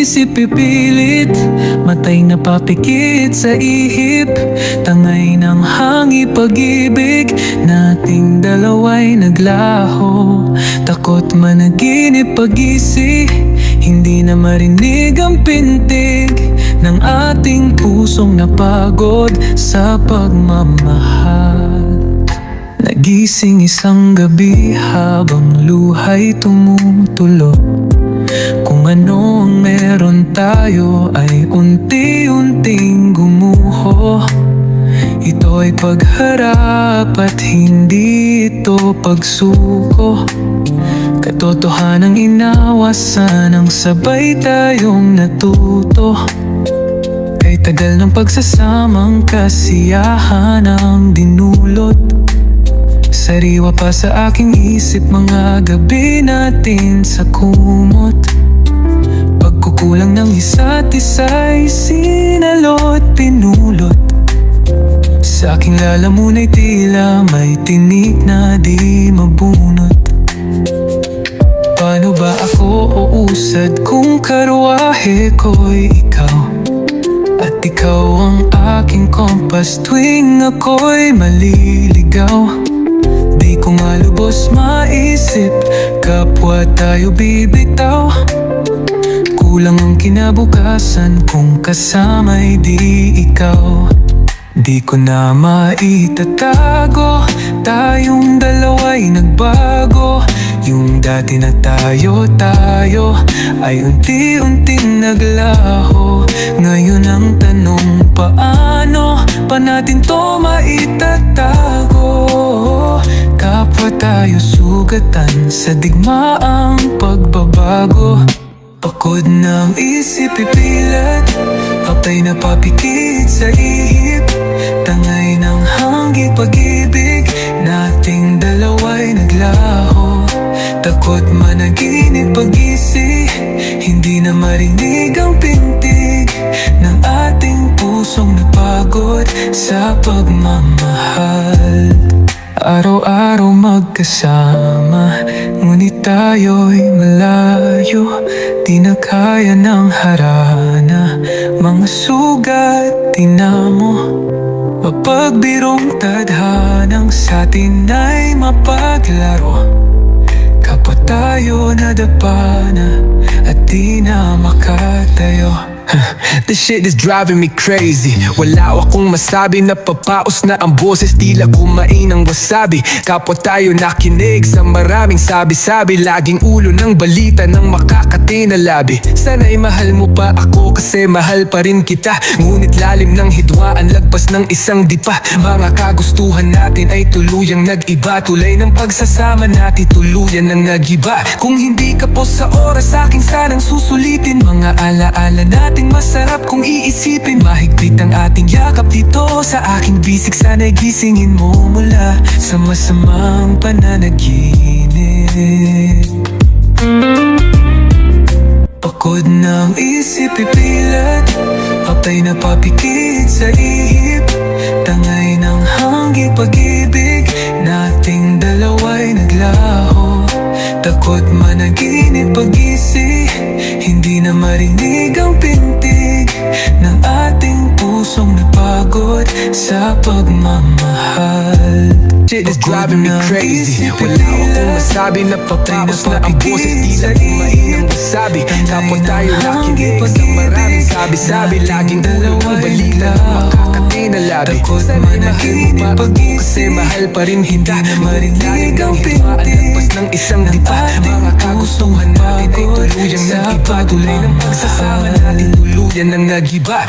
isip pipilit, matay na papikit sa ihip. Tangay ng hangi pag-ibig, nating dalawa'y naglaho. Takot managinip pag-isi, hindi na marinig ang pintig ng ating pusong napagod sa pagmamahal. Nagising isang gabi habang luha'y tumutulo. Kung ano ang meron tayo ay unti-unting gumuho. Ito ay pagharap at hindi ito pagsuko. Katotohanang inawasan ang sabay tayong natuto. Kay tagal ng pagsasamang kasiyahan ang dinulot. Sariwa pa sa aking isip mga gabi natin sa kumot. Pagkukulang ng isa't isa'y sinalot, pinulot. Sa aking lalamunay tila may tinik na di mabunot. Paano ba ako uusad kung karwahe ko'y ikaw? At ikaw ang aking kompas tuwing ako'y maliligaw. Di ko nga lubos maisip, kapwa tayo bibitaw. Kulang ang kinabukasan kung kasama'y di ikaw. Di ko na maitatago, tayong dalawa'y nagbago. Yung dati na tayo ay unti-unting naglaho. Ngayon ang tanong, paano pa natin to maitatago? Kapwa tayo sugatan sa digmaang pagbabago. Pagod ng isip pipilat, patay na papikit sa ihip. Tangay ng hangi pag-ibig, nating dalawa'y naglaho. Takot managinip pag-isi, hindi na marinig ang pintig ng ating pusong napagod sa pagmamahal. Araw-araw magkasama, ngunit tayo'y malayo. Di na kaya ng harana, mga sugat tinamo. Mapagbirong tadhanang sa'tin ay mapaglaro. Kapwa tayo nadapa na at di na makatayo. This shit is driving me crazy. Wala akong masabi, napapaos na ang boses, tila kumain ng wasabi. Kapwa tayo nakinig sa maraming sabi-sabi, laging ulo ng balita ng makakati na labi. Sana'y mahal mo pa ako kasi mahal pa rin kita. Ngunit lalim ng hidwaan, lagpas ng isang dipa. Mga kagustuhan natin ay tuluyang nag-iba. Tulay ng pagsasama natin tuluyan ng nag-iba. Kung hindi ka po sa oras, aking sanang susulitin. Mga alaala natin masarap kung iisipin. Mahigpit ang ating yakap dito sa aking bisig. Sana'y gisingin mo mula sa masamang pananaginip. Pagod ng isip pipilat, patay na papikit sa ihip. Tangay ng hangi pag-ibig, nating dalawa'y naglaho. Takot managinip pag-isi, hindi na marinig ang pintig ng ating pusong napagod sa pagmamahal. Shit is driving me crazy. Wala akong masabi, napapaos na ang boses, tila kumain ng wasabi. Kapwa tayo nakinig sa maraming sabi-sabi, laging ulo ng balita ng makakati na labi. Sana'y mahal mo pa ako kasi mahal pa rin hindi na marinig ang pintig ng isang dipa. Mga kagustuhan natin ay tuluyang nag-iba. Tulay ng pagsasama natin tuluyan ng nag-iba.